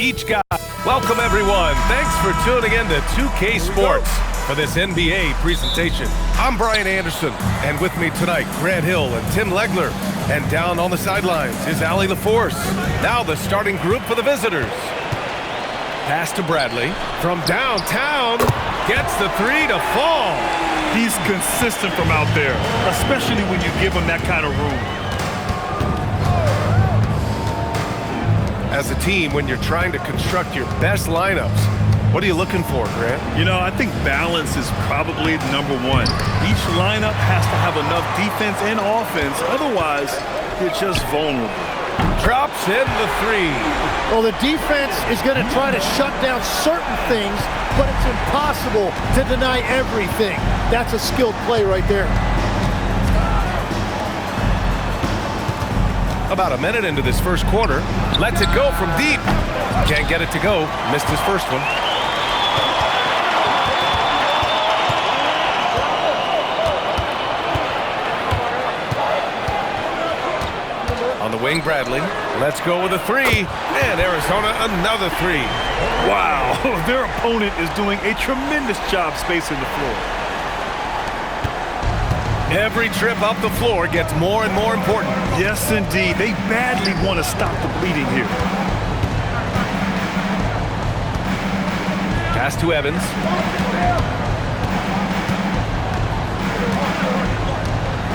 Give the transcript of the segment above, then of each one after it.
each guy. Welcome, everyone. Thanks for tuning in to 2K Sports for this NBA presentation. I'm Brian Anderson, and with me tonight, Grant Hill and Tim Legler. And down on the sidelines is Allie LaForce. Now the starting group for the visitors. Pass to Bradley from downtown. Gets the three to fall. He's consistent from out there, especially when you give him that kind of room. As a team, when you're trying to construct your best lineups, what are you looking for, Grant? You know, I think balance is probably number one. Each lineup has to have enough defense and offense. Otherwise, you're just vulnerable. Drops in the three. Well, the defense is going to try to shut down certain things, but it's impossible to deny everything. That's a skilled play right there. About a minute into this first quarter. Lets it go from deep. Can't get it to go. Missed his first one. On the wing, Bradley. Let's go with a three. And Arizona, another three. Wow, their opponent is doing a tremendous job spacing the floor. Every trip up the floor gets more and more important. Yes, indeed. They badly want to stop the bleeding here. Pass to Evans.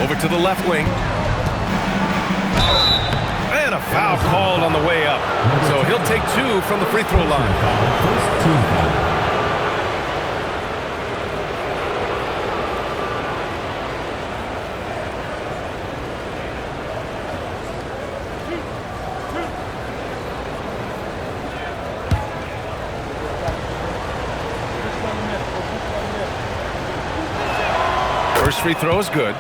Over to the left wing. And a foul called on the way up. So he'll take two from the free throw line. First free throw is good.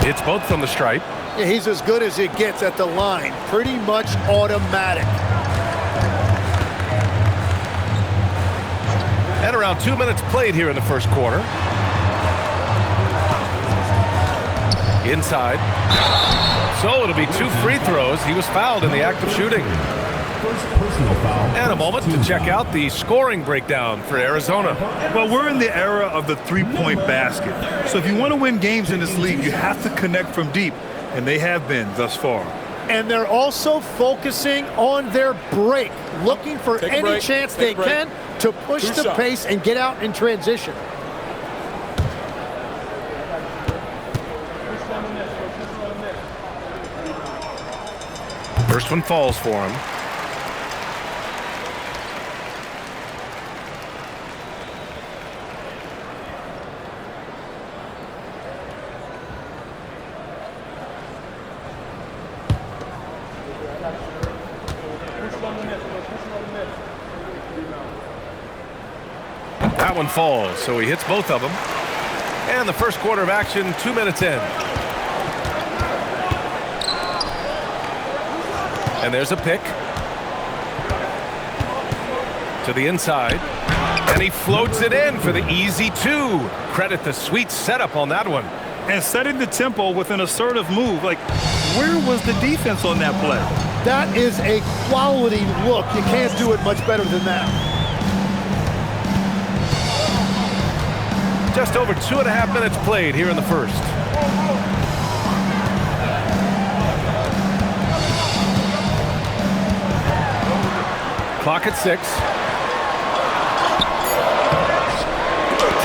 It's both from the stripe. Yeah, he's as good as it gets at the line. Pretty much automatic. And around 2 minutes played here in the first quarter. Inside. So it'll be two free throws. He was fouled in the act of shooting. And a moment to check out the scoring breakdown for Arizona. Well, we're in the era of the three-point basket. So if you want to win games in this league, you have to connect from deep. And they have been thus far. And they're also focusing on their break, looking for any chance they can to push the pace and get out in transition. First one falls for him. That one falls, so he hits both of them. And the first quarter of action, 2 minutes in. And there's a pick. To the inside. And he floats it in for the easy two. Credit the sweet setup on that one. And setting the tempo with an assertive move. Like, where was the defense on that play? That is a quality look. You can't do it much better than that. Just over 2.5 minutes played here in the first. Clock at 6.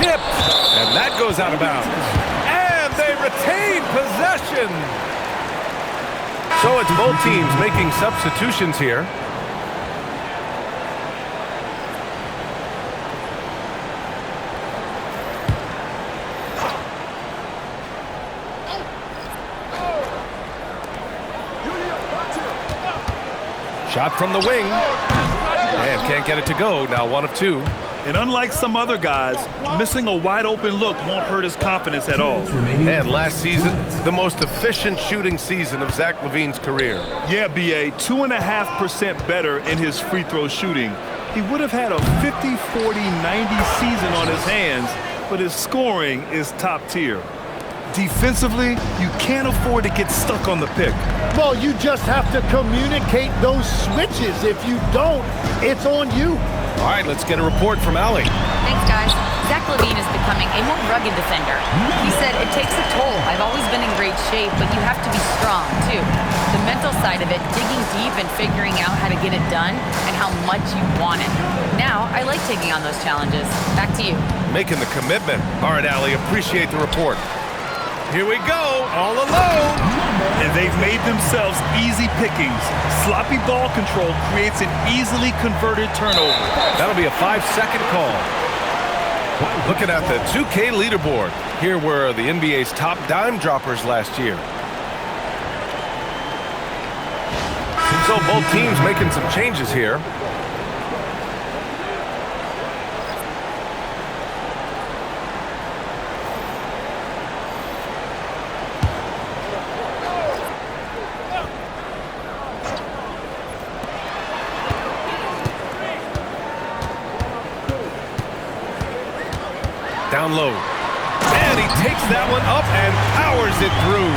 Tipped, and that goes out of bounds. And they retain possession. So it's both teams making substitutions here. Shot from the wing. And can't get it to go. Now 1 of 2. And unlike some other guys, missing a wide-open look won't hurt his confidence at all. And last season, the most efficient shooting season of Zach LaVine's career. Yeah, B.A., 2.5% better in his free throw shooting. He would have had a 50-40-90 season on his hands, but his scoring is top tier. Defensively, you can't afford to get stuck on the pick. Well, you just have to communicate those switches. If you don't, it's on you. All right, let's get a report from Allie. Thanks, guys. Zach LaVine is becoming a more rugged defender. He said, it takes a toll. I've always been in great shape, but you have to be strong, too. The mental side of it, digging deep and figuring out how to get it done and how much you want it. Now, I like taking on those challenges. Back to you. Making the commitment. All right, Allie, appreciate the report. Here we go, all alone. And they've made themselves easy pickings. Sloppy ball control creates an easily converted turnover. That'll be a 5-second call. Looking at the 2K leaderboard, here were the NBA's top dime droppers last year. So both teams making some changes here. Down low. And he takes that one up and powers it through.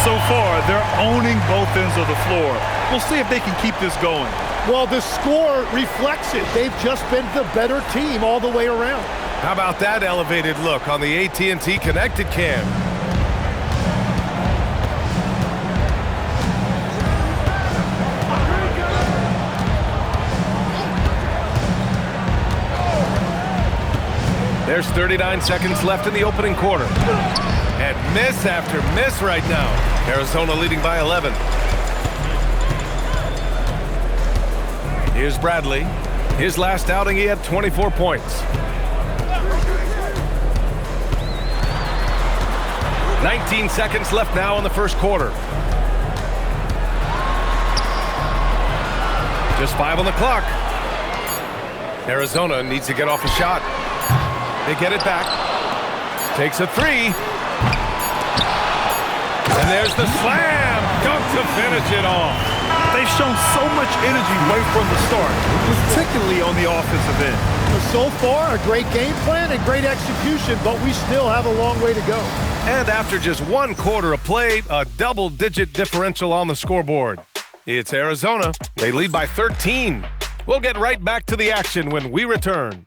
So far, they're owning both ends of the floor. We'll see if they can keep this going. Well, the score reflects it. They've just been the better team all the way around. How about that elevated look on the AT&T Connected Cam? There's 39 seconds left in the opening quarter. And miss after miss right now. Arizona leading by 11. Here's Bradley. His last outing, he had 24 points. 19 seconds left now in the first quarter. Just 5 on the clock. Arizona needs to get off a shot. They get it back. Takes a three. And there's the slam. Dunk to finish it off. They've shown so much energy right from the start, particularly on the offensive end. So far, a great game plan and great execution, but we still have a long way to go. And after just 1 quarter of play, a double-digit differential on the scoreboard. It's Arizona. They lead by 13. We'll get right back to the action when we return.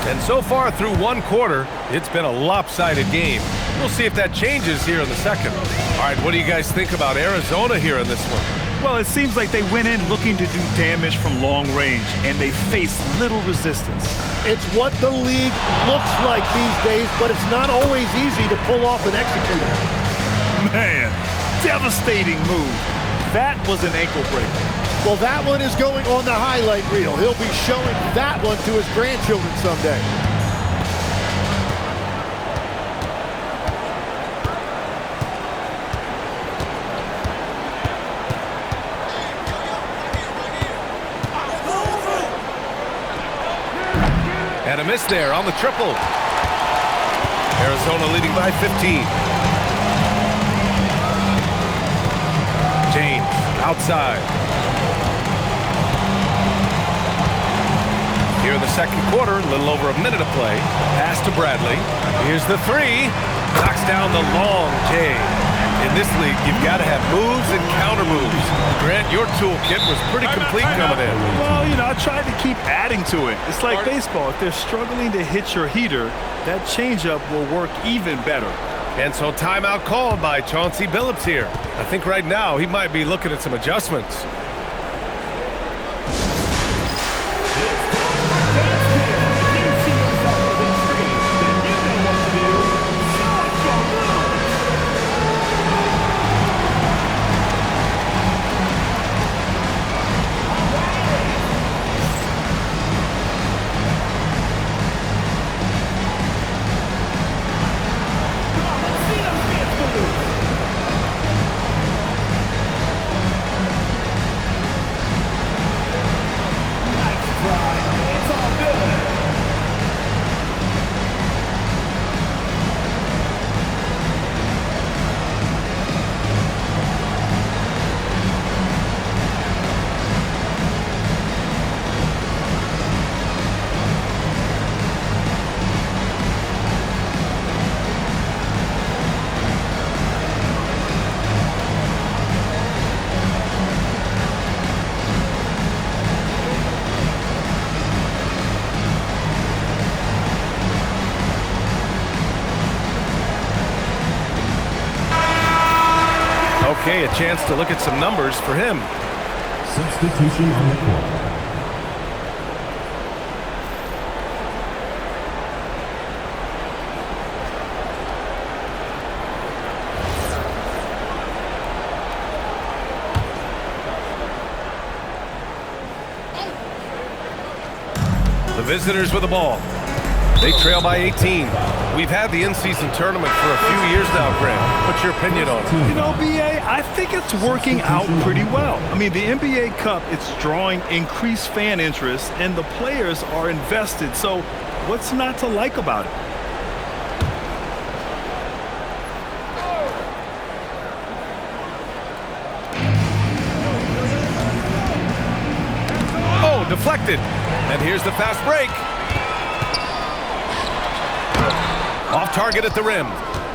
And so far through 1 quarter, it's been a lopsided game. We'll see if that changes here in the second. All right, what do you guys think about Arizona here in this one? Well, it seems like they went in looking to do damage from long range, and they faced little resistance. It's what the league looks like these days, but it's not always easy to pull off and execute it. Man, devastating move. That was an ankle breaker. Well, that one is going on the highlight reel. He'll be showing that one to his grandchildren someday. And a miss there on the triple. Arizona leading by 15. James outside. Here in the second quarter, a little over a minute of play. Pass to Bradley. Here's the three. Knocks down the long J. In this league, you've got to have moves and counter moves. Grant, your toolkit was pretty complete coming in. Well, I tried to keep adding to it. It's like baseball. If they're struggling to hit your heater, that changeup will work even better. And so timeout called by Chauncey Billups here. I think right now he might be looking at some adjustments. Okay, a chance to look at some numbers for him. Substitution on the court. The visitors with the ball. They trail by 18. We've had the in-season tournament for a few years now, Grant. What's your opinion on it? You know, B.A., I think it's working out pretty well. I mean, the NBA Cup, it's drawing increased fan interest, and the players are invested. So what's not to like about it? Oh, deflected. And here's the fast break. Off target at the rim.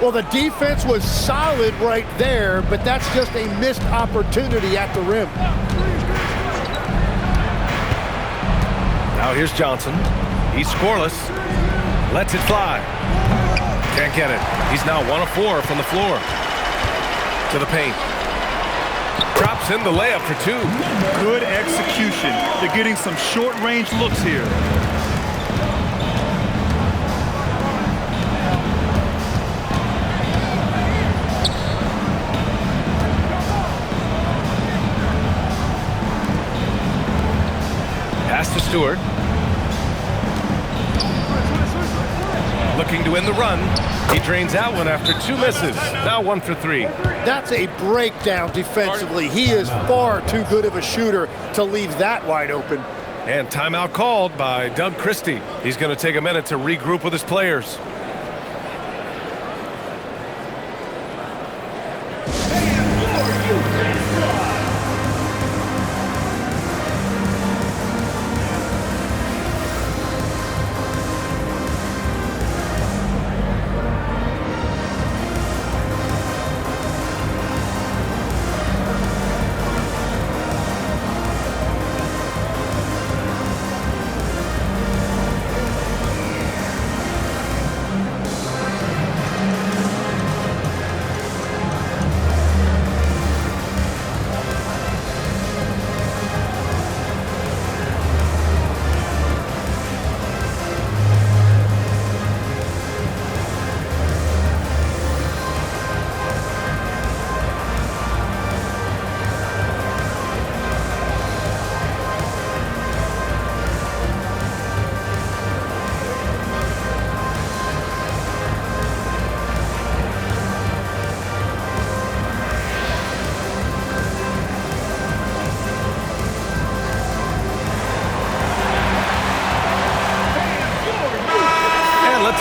Well, the defense was solid right there, but that's just a missed opportunity at the rim. Now here's Johnson. He's scoreless. Lets it fly. Can't get it. He's now 1 of 4 from the floor. To the paint. Drops in the layup for 2. Good execution. They're getting some short-range looks here. Pass to Stewart. Looking to win the run. He drains that one after 2 misses. Now 1 for 3. That's a breakdown defensively. He is far too good of a shooter to leave that wide open. And timeout called by Doug Christie. He's going to take a minute to regroup with his players.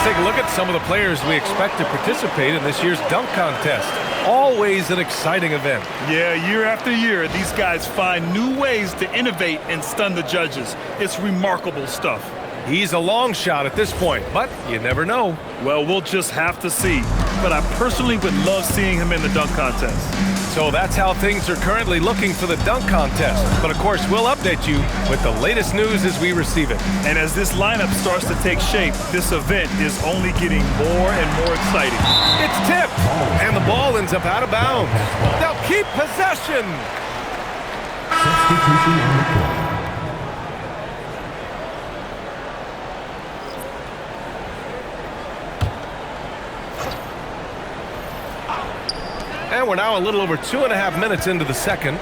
Take a look at some of the players we expect to participate in this year's dunk contest. Always an exciting event. Yeah, year after year, these guys find new ways to innovate and stun the judges. It's remarkable stuff. He's a long shot at this point, but you never know. Well, we'll just have to see. But I personally would love seeing him in the dunk contest. So that's how things are currently looking for the dunk contest. But of course, we'll update you with the latest news as we receive it. And as this lineup starts to take shape, this event is only getting more and more exciting. It's tipped, and the ball ends up out of bounds. They'll keep possession. Substitution on the court. And we're now a little over 2.5 minutes into the second.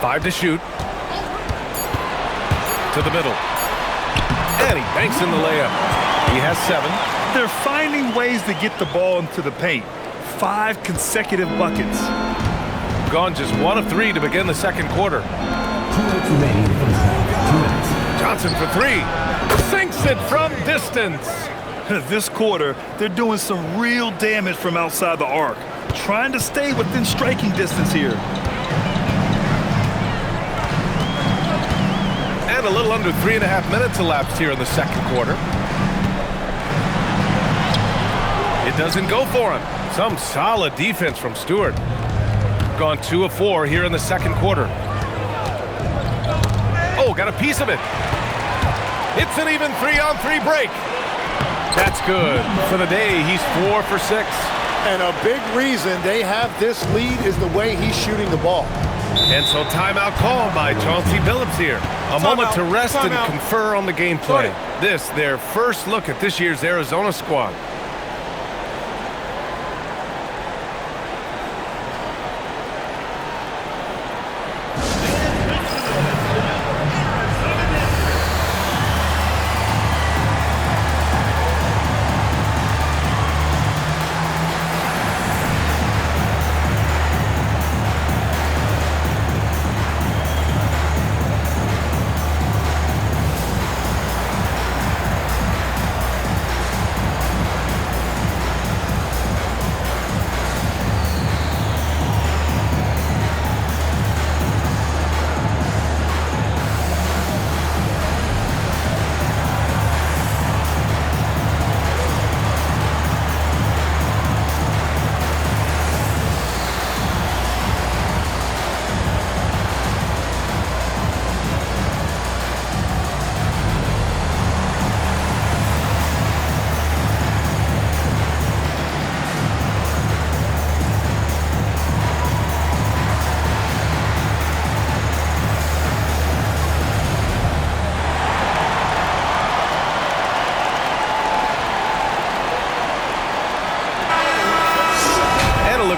5 to shoot. To the middle. And he banks in the layup. He has 7. They're finding ways to get the ball into the paint. 5 consecutive buckets. Gone just 1 of 3 to begin the second quarter. 2 minutes remaining in the first half. 2 minutes. Johnson for 3. Sinks it from distance. This quarter, they're doing some real damage from outside the arc. Trying to stay within striking distance here. And a little under 3.5 minutes elapsed here in the second quarter. It doesn't go for him. Some solid defense from Stewart. Gone 2 of 4 here in the second quarter. Oh, got a piece of it. It's an even 3-on-3 break. That's good. For the day, he's 4 for 6. And a big reason they have this lead is the way he's shooting the ball. And so timeout called by Chauncey Billups here. A moment to rest and confer on the game plan. This, their first look at this year's Arizona squad.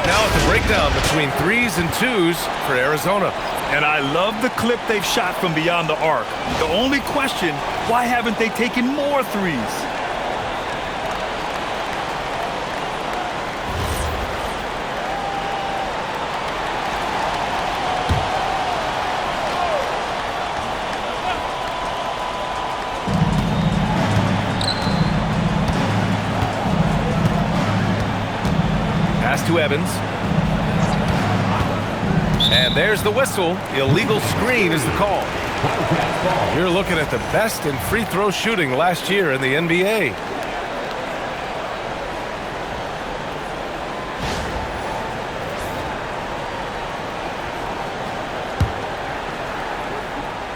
Now at the breakdown between threes and twos for Arizona. And I love the clip they've shot from beyond the arc. The only question, why haven't they taken more threes? Pass to Evans. And there's the whistle. Illegal screen is the call. You're looking at the best in free throw shooting last year in the NBA.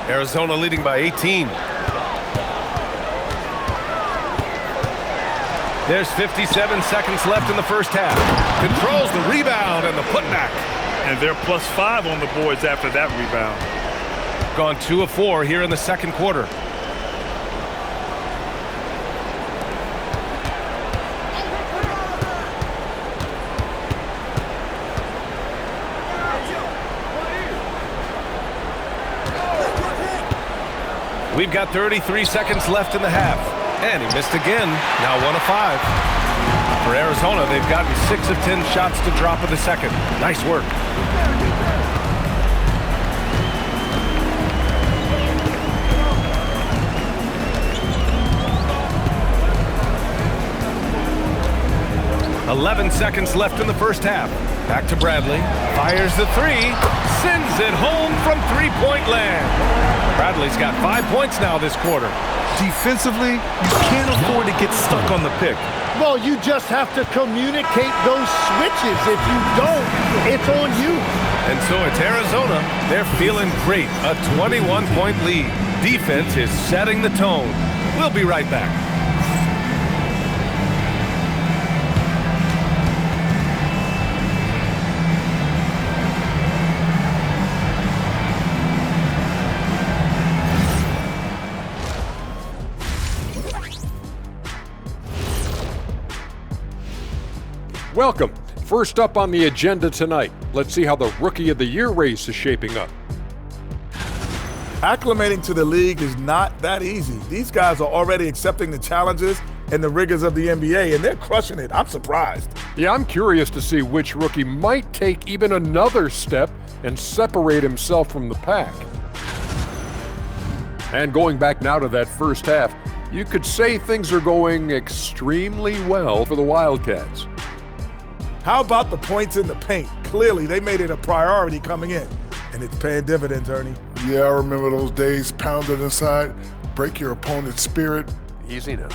Arizona leading by 18. There's 57 seconds left in the first half. Controls the rebound and the putback. And they're +5 on the boards after that rebound. Gone 2 of 4 here in the second quarter. We've got 33 seconds left in the half. And he missed again. Now 1 of 5. For Arizona, they've gotten 6 of 10 shots to drop in the second. Nice work. "11 seconds left in the first half. Back to Bradley. Fires the three. Sends it home from three-point land. Bradley's got 5 points now this quarter. Defensively, you can't afford to get stuck on the pick. Well, you just have to communicate those switches. If you don't, it's on you. And so it's Arizona. They're feeling great. A 21-point lead. Defense is setting the tone. We'll be right back. Welcome. First up on the agenda tonight, let's see how the Rookie of the Year race is shaping up. Acclimating to the league is not that easy. These guys are already accepting the challenges and the rigors of the NBA, and they're crushing it. I'm surprised. Yeah, I'm curious to see which rookie might take even another step and separate himself from the pack. And going back now to that first half, you could say things are going extremely well for the Wildcats. How about the points in the paint? Clearly, they made it a priority coming in, and it's paying dividends, Ernie. Yeah, I remember those days pounded inside. Break your opponent's spirit. Easy now.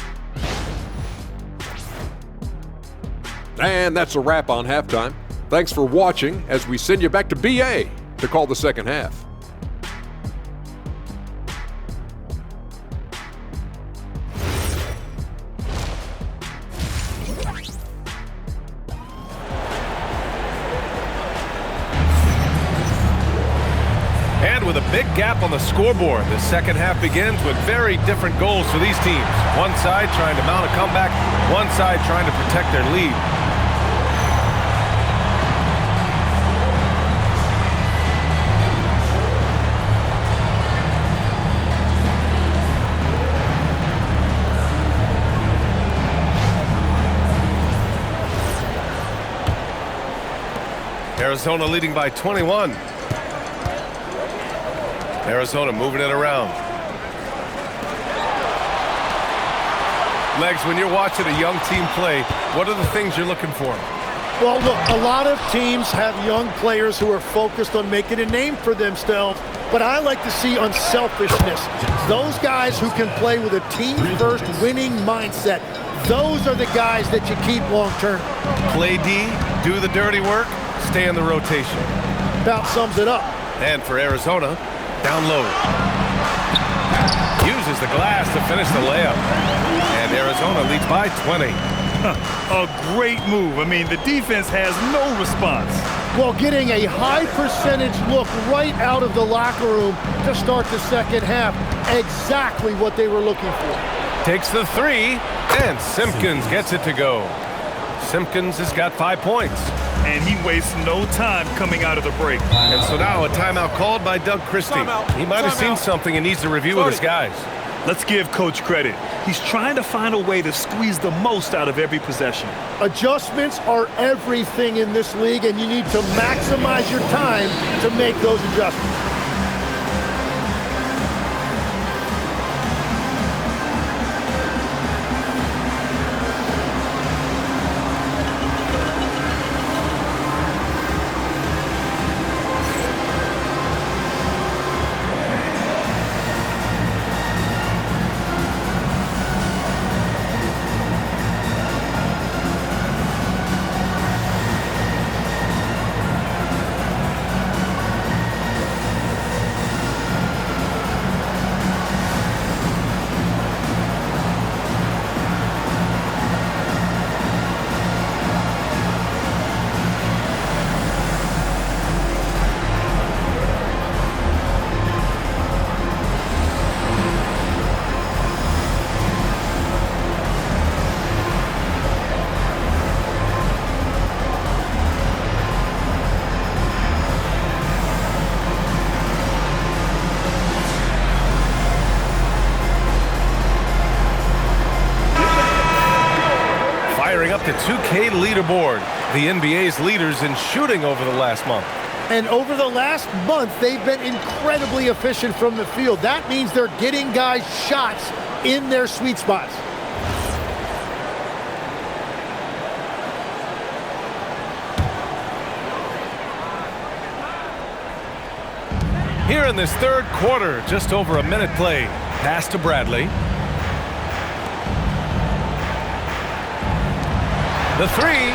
And that's a wrap on halftime. Thanks for watching as we send you back to BA to call the second half. with a big gap on the scoreboard. The second half begins with very different goals for these teams. One side trying to mount a comeback, one side trying to protect their lead. Arizona leading by 21. Arizona moving it around. Legs, when you're watching a young team play, what are the things you're looking for? Well, look, a lot of teams have young players who are focused on making a name for themselves, but I like to see unselfishness. Those guys who can play with a team-first winning mindset, those are the guys that you keep long-term. Play D, do the dirty work, stay in the rotation. About sums it up. And for Arizona, down low. Uses the glass to finish the layup. And Arizona leads by 20. A great move. I mean, the defense has no response. Well, getting a high percentage look right out of the locker room to start the second half. Exactly what they were looking for. Takes the three, and Simpkins gets it to go. Simpkins has got 5 points. And he wastes no time coming out of the break. And so now a timeout called by Doug Christie. He might have seen something and needs to review with his guys. Let's give Coach credit. He's trying to find a way to squeeze the most out of every possession. Adjustments are everything in this league, and you need to maximize your time to make those adjustments. Up the 2K leaderboard, the NBA's leaders in shooting over the last month. And over the last month, they've been incredibly efficient from the field. That means they're getting guys shots in their sweet spots. Here in this third quarter, just over a minute played. Pass to Bradley. The three.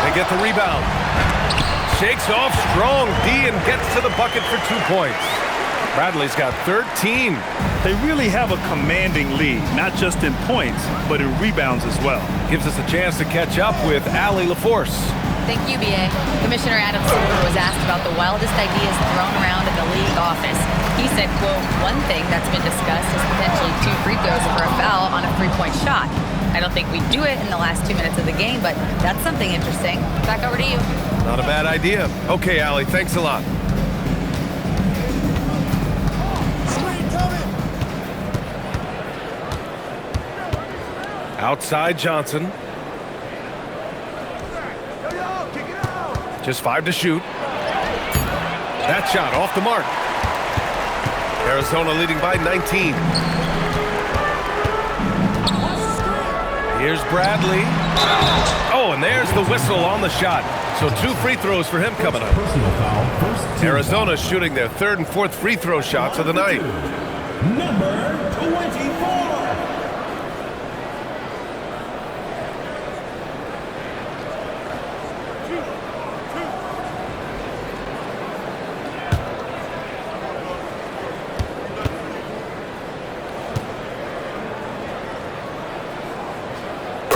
They get the rebound. Shakes off strong D and gets to the bucket for 2 points. Bradley's got 13. They really have a commanding lead, not just in points, but in rebounds as well. Gives us a chance to catch up with Allie LaForce. Thank you, BA. Commissioner Adam Silver was asked about the wildest ideas thrown around in the league office. He said, quote, one thing that's been discussed is potentially 2 free throws for a foul on a 3-point shot. I don't think we do it in the last 2 minutes of the game, but that's something interesting. Back over to you. Not a bad idea. Okay, Allie, thanks a lot. Outside Johnson. Just 5 to shoot. That shot off the mark. Arizona leading by 19. Here's Bradley. Oh, and there's the whistle on the shot. So 2 free throws for him coming up. Personal foul, first team. Arizona shooting their 3rd and 4th free throw shots of the night. Number 24.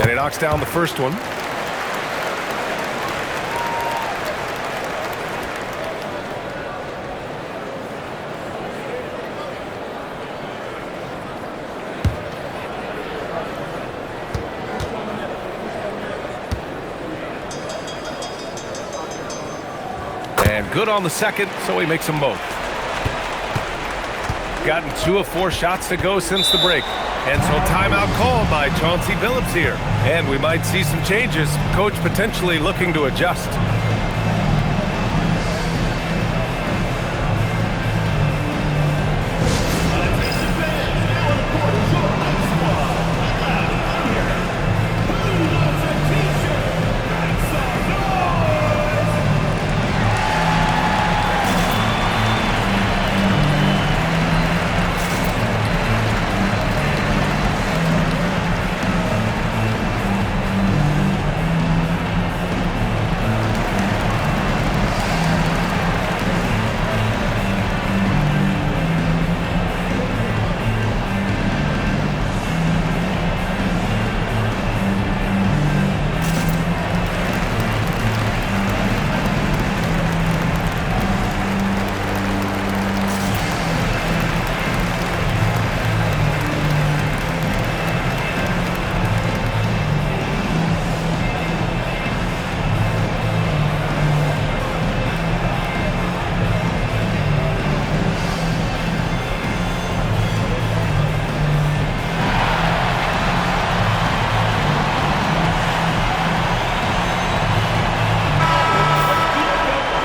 And he knocks down the first one. good on the second, so he makes them both. Gotten 2 of 4 shots to go since the break. And so timeout called by Chauncey Billups here. And we might see some changes. Coach potentially looking to adjust.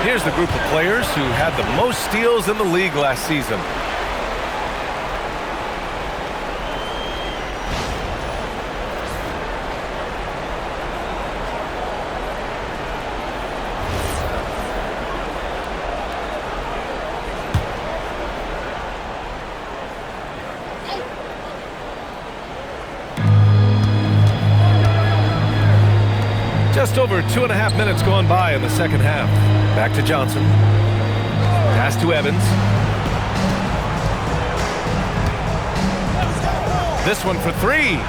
Here's the group of players who had the most steals in the league last season. Just over 2.5 minutes gone by in the second half. Back to Johnson. Pass to Evans. This one for 3.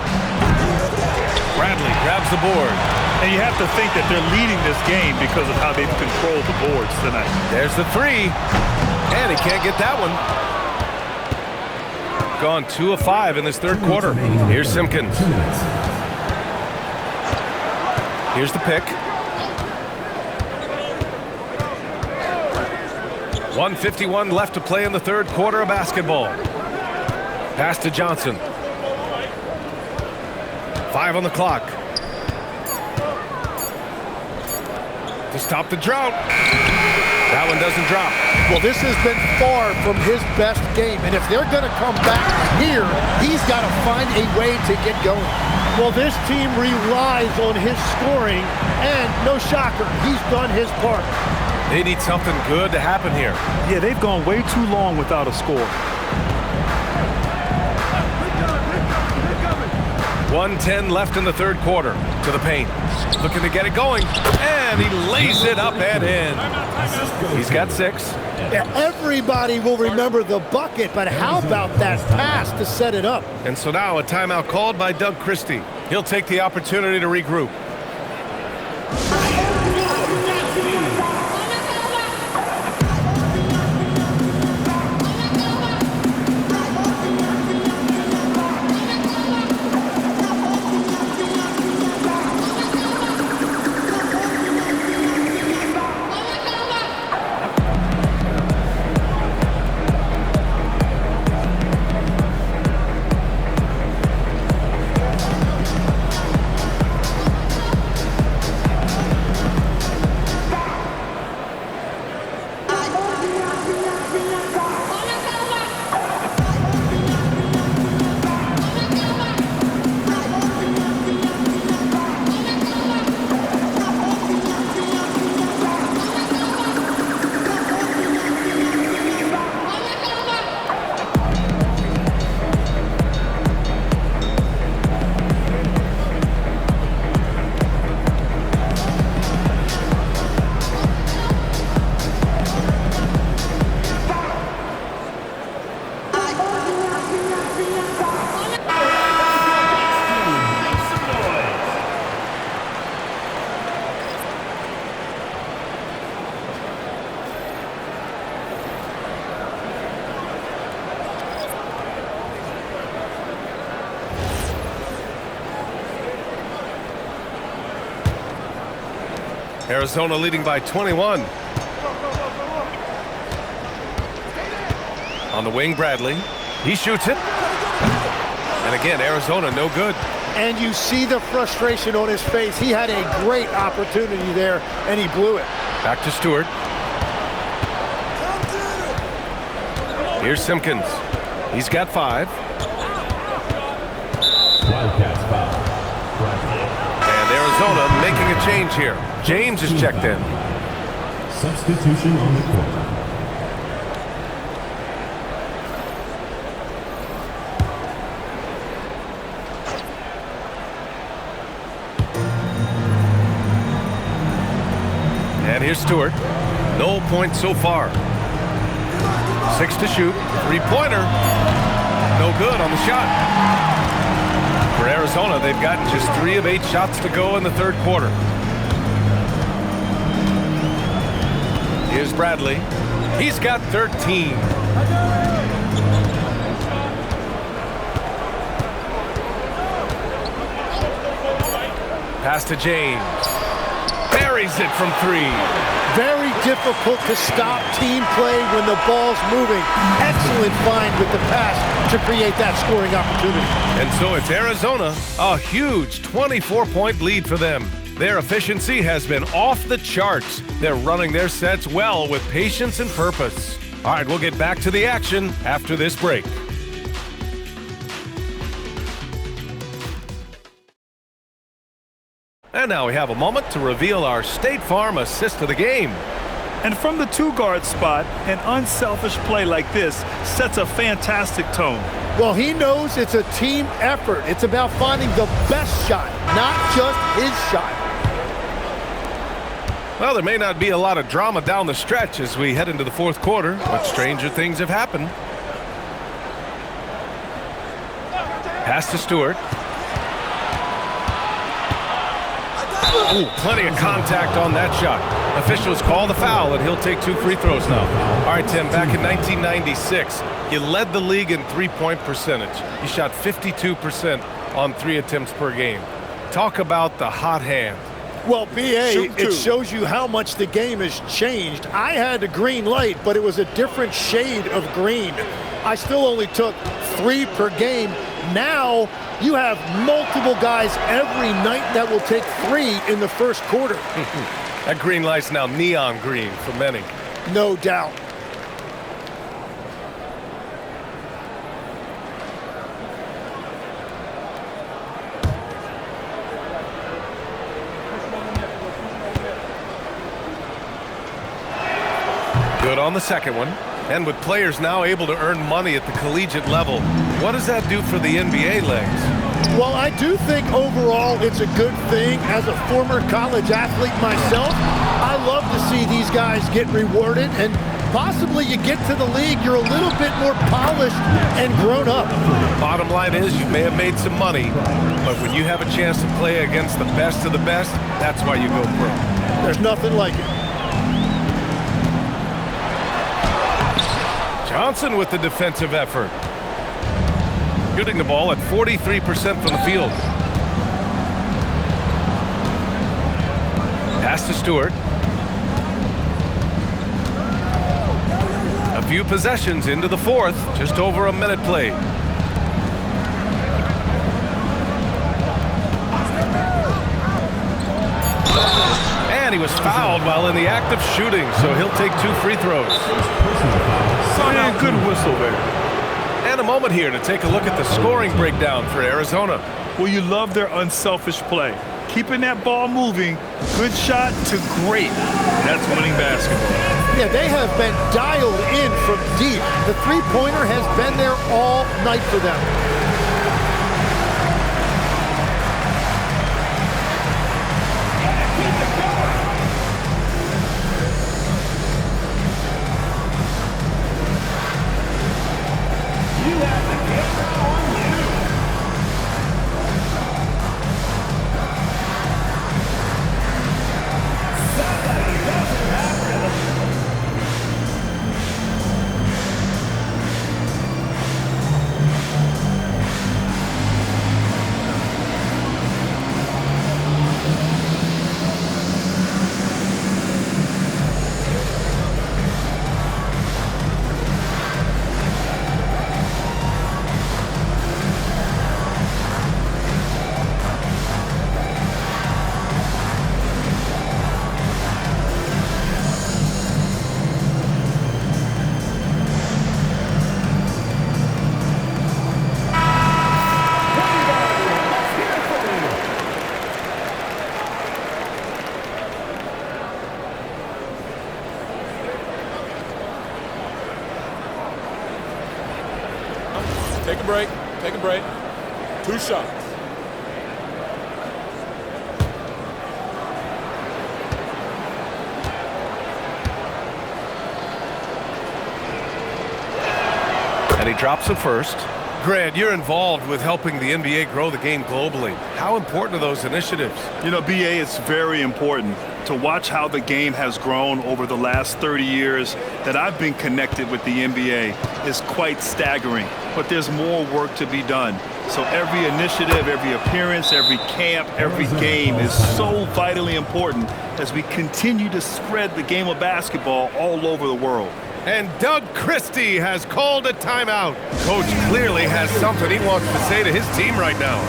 Bradley grabs the board. And you have to think that they're leading this game because of how they've controlled the boards tonight. There's the 3. And he can't get that one. Gone 2 of 5 in this third quarter. Here's Simpkins. Here's the pick. 1:51 left to play in the third quarter of basketball. Pass to Johnson. 5 on the clock. To stop the drought. That one doesn't drop. Well, this has been far from his best game, and if they're going to come back here, he's got to find a way to get going. Well, this team relies on his scoring, and no shocker, he's done his part. They need something good to happen here. Yeah, they've gone way too long without a score. 1:10 left in the third quarter. To the paint. Looking to get it going. And he lays it up and in. He's got 6. Yeah, everybody will remember the bucket, but how about that pass to set it up? And so now a timeout called by Doug Christie. He'll take the opportunity to regroup. Arizona leading by 21. On the wing, Bradley. He shoots it. And again, Arizona no good. And you see the frustration on his face. He had a great opportunity there, and he blew it. Back to Stewart. Here's Simpkins. He's got 5. And Arizona making a change here. James is checked in. Substitution on the court. And here's Stewart. No points so far. 6 to shoot. 3-pointer. No good on the shot. For Arizona, they've gotten just 3 of 8 shots to go in the third quarter. Here's Bradley. He's got 13. Pass to James. Buries it from 3. Very difficult to stop team play when the ball's moving. Excellent find with the pass to create that scoring opportunity. And so it's Arizona, a huge 24-point lead for them. Their efficiency has been off the charts. They're running their sets well with patience and purpose. All right, we'll get back to the action after this break. And now we have a moment to reveal our State Farm assist of the game. And from the 2-guard spot, an unselfish play like this sets a fantastic tone. Well, he knows it's a team effort. It's about finding the best shot, not just his shot. Well, there may not be a lot of drama down the stretch as we head into the fourth quarter, but stranger things have happened. Pass to Stewart. Ooh, plenty of contact on that shot. Officials call the foul, and he'll take 2 free throws now. All right, Tim, back in 1996, you led the league in three-point percentage. You shot 52% on 3 attempts per game. Talk about the hot hand. Well, B.A., it shows you how much the game has changed. I had a green light, but it was a different shade of green. I still only took 3 per game. Now you have multiple guys every night that will take 3 in the first quarter. That green light's now neon green for many. No doubt. Good on the second one. And with players now able to earn money at the collegiate level, what does that do for the NBA legs? Well, I do think overall it's a good thing. As a former college athlete myself, I love to see these guys get rewarded, and possibly you get to the league, you're a little bit more polished and grown up. Bottom line is you may have made some money, but when you have a chance to play against the best of the best, that's why you go pro. There's nothing like it. Johnson with the defensive effort. Shooting the ball at 43% from the field. Pass to Stewart. A few possessions into the fourth, just over a minute played. And he was fouled while in the act of shooting, so he'll take 2 free throws. And good whistle there. And a moment here to take a look at the scoring breakdown for Arizona. Well, you love their unselfish play. Keeping that ball moving, good shot to great. That's winning basketball. Yeah, they have been dialed in from deep. The three-pointer has been there all night for them. break. Take a break. 2 shots. And he drops it first. Grant, you're involved with helping the NBA grow the game globally. How important are those initiatives? You know, BA, it's very important to watch how the game has grown over the last 30 years that I've been connected with the NBA is quite staggering, but there's more work to be done. So every initiative, every appearance, every camp, every game is so vitally important as we continue to spread the game of basketball all over the world. And Doug Christie has called a timeout. Coach clearly has something he wants to say to his team right now.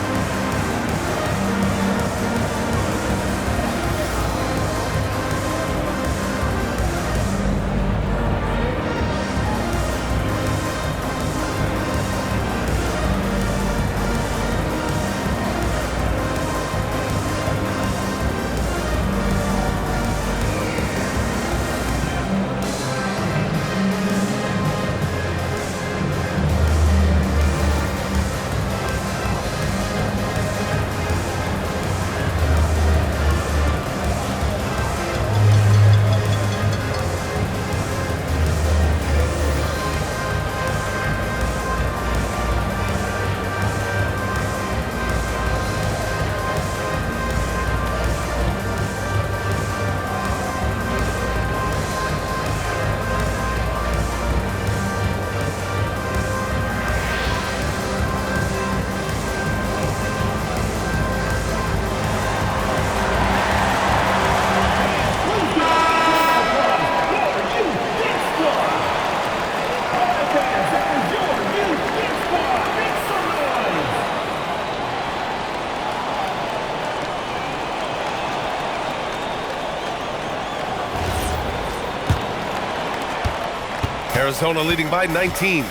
Arizona leading by 19.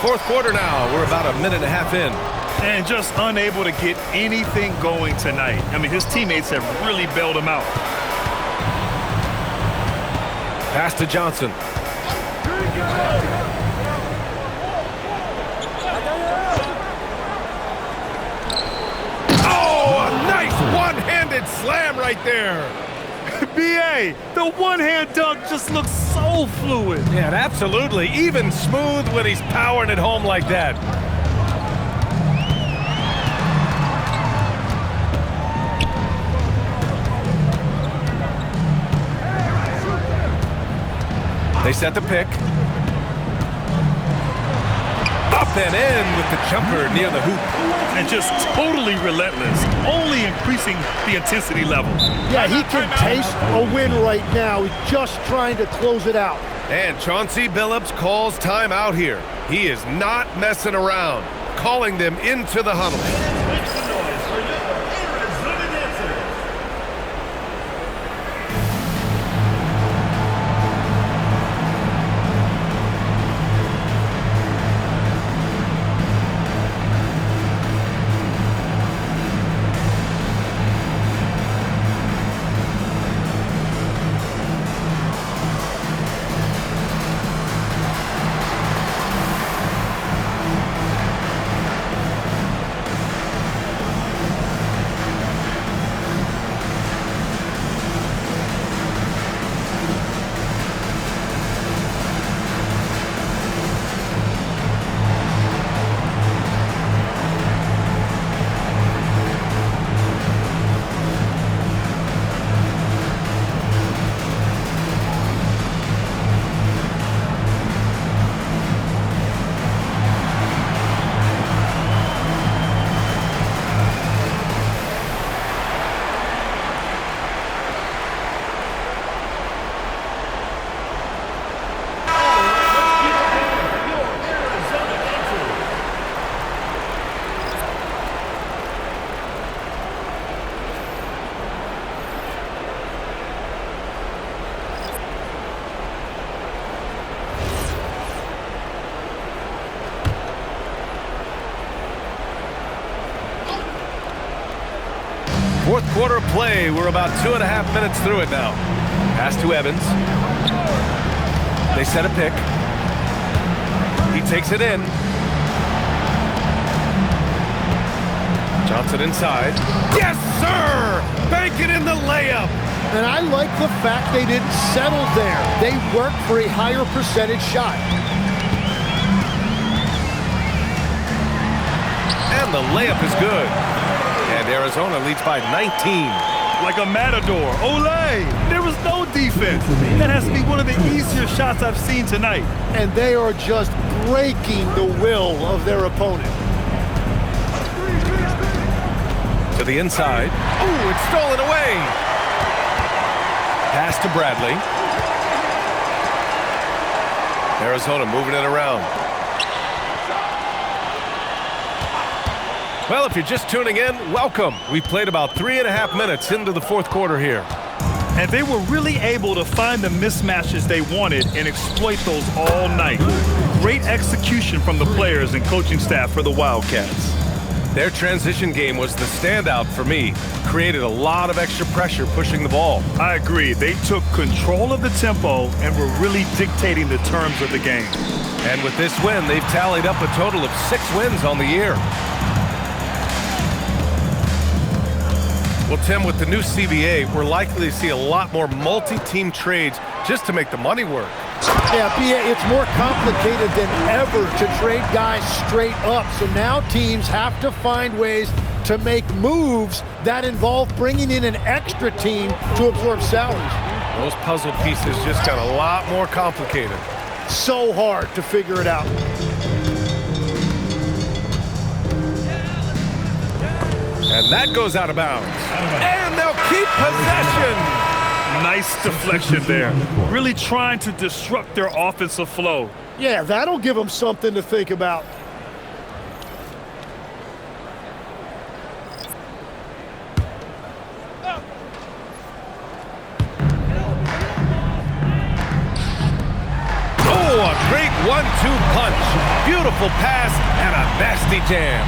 Fourth quarter now. We're about a minute and a half in. And just unable to get anything going tonight. I mean, his teammates have really bailed him out. Pass to Johnson. One-handed slam right there. B.A., the one-hand dunk just looks so fluid. Yeah, absolutely. Even smooth when he's powering it home like that. They set the pick. Up and in with the jumper near the hoop. And just totally relentless, only increasing the intensity level. Yeah, he can taste a win right now. He's just trying to close it out. And Chauncey Billups calls timeout here. He is not messing around, calling them into the huddle. Fourth quarter play. We're about 2.5 minutes through it now. Pass to Evans. They set a pick. He takes it in. Johnson inside. Yes, sir! Bank it in the layup. And I like the fact they didn't settle there. They worked for a higher percentage shot. And the layup is good. And Arizona leads by 19. Like a matador. Olay! There was no defense. That has to be one of the easier shots I've seen tonight. And they are just breaking the will of their opponent. To the inside. Ooh, it's stolen away. Pass to Bradley. Arizona moving it around. Well, if you're just tuning in, welcome. We've played about 3.5 minutes into the fourth quarter here. And they were really able to find the mismatches they wanted and exploit those all night. Great execution from the players and coaching staff for the Wildcats. Their transition game was the standout for me. Created a lot of extra pressure pushing the ball. I agree. They took control of the tempo and were really dictating the terms of the game. And with this win, they've tallied up a total of 6 wins on the year. Well, Tim, with the new CBA, we're likely to see a lot more multi-team trades just to make the money work. Yeah, it's more complicated than ever to trade guys straight up. So now teams have to find ways to make moves that involve bringing in an extra team to absorb salaries. Those puzzle pieces just got a lot more complicated. So hard to figure it out. And that goes out of bounds. And they'll keep possession. Nice deflection there. Really trying to disrupt their offensive flow. Yeah, that'll give them something to think about. Oh, a great 1-2 punch. Beautiful pass and a nasty jam.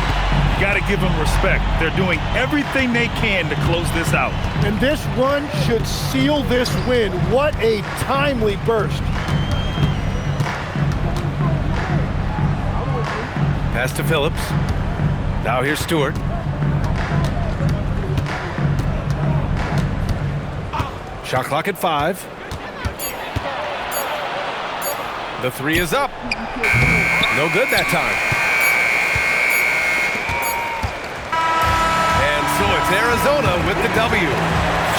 Got to give them respect. They're doing everything they can to close this out. And this run should seal this win. What a timely burst. Pass to Phillips. Now here's Stewart. Shot clock at 5. The 3 is up. No good that time. So it's Arizona with the W,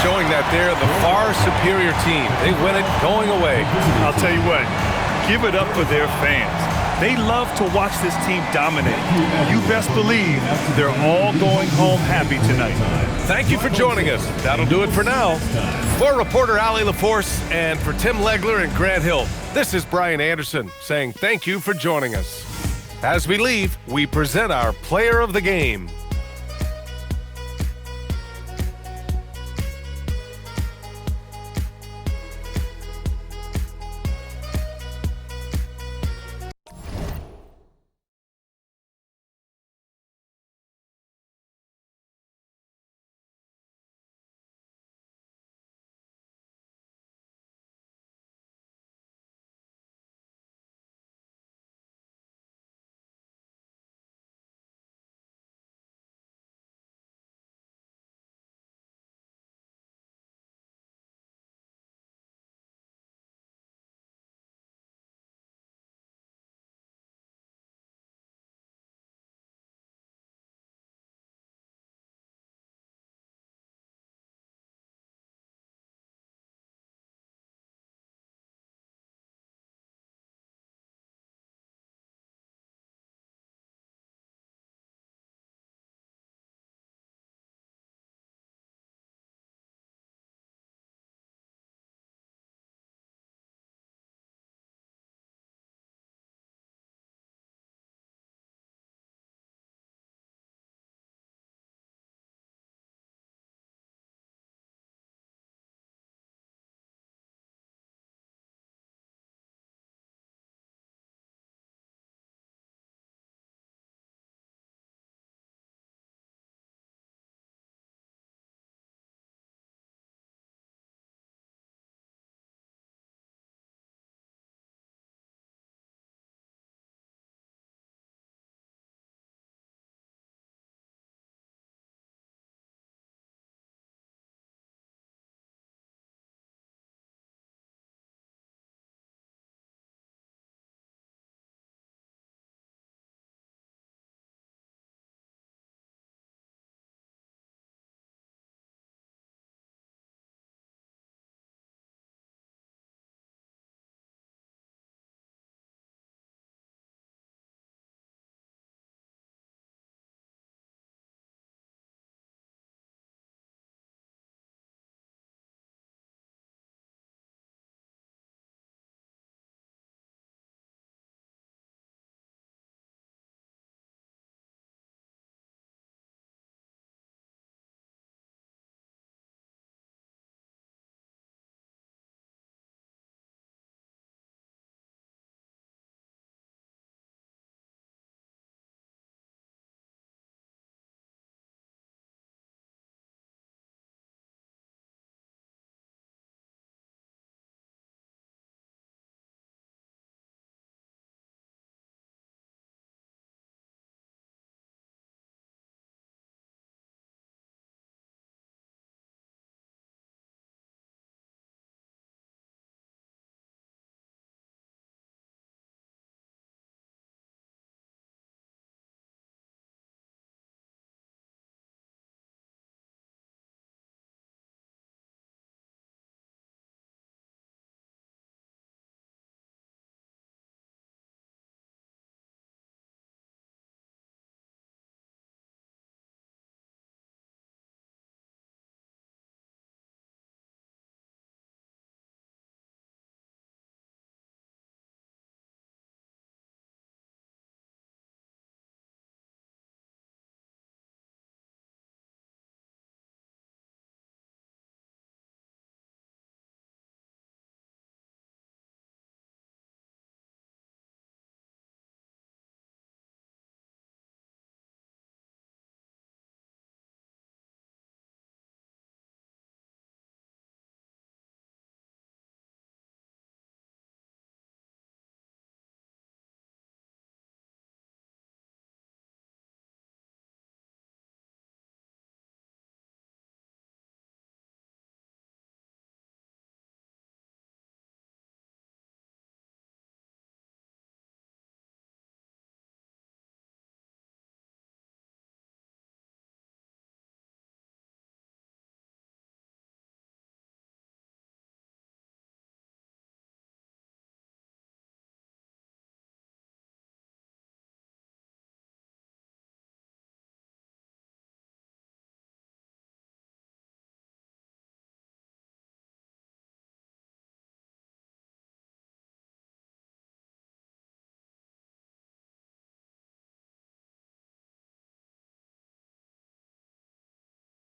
showing that they're the far superior team. They win it going away. I'll tell you what, give it up for their fans. They love to watch this team dominate. You best believe they're all going home happy tonight. Thank you for joining us. That'll do it for now. For reporter Allie LaForce and for Tim Legler and Grant Hill, this is Brian Anderson saying thank you for joining us. As we leave, we present our player of the game.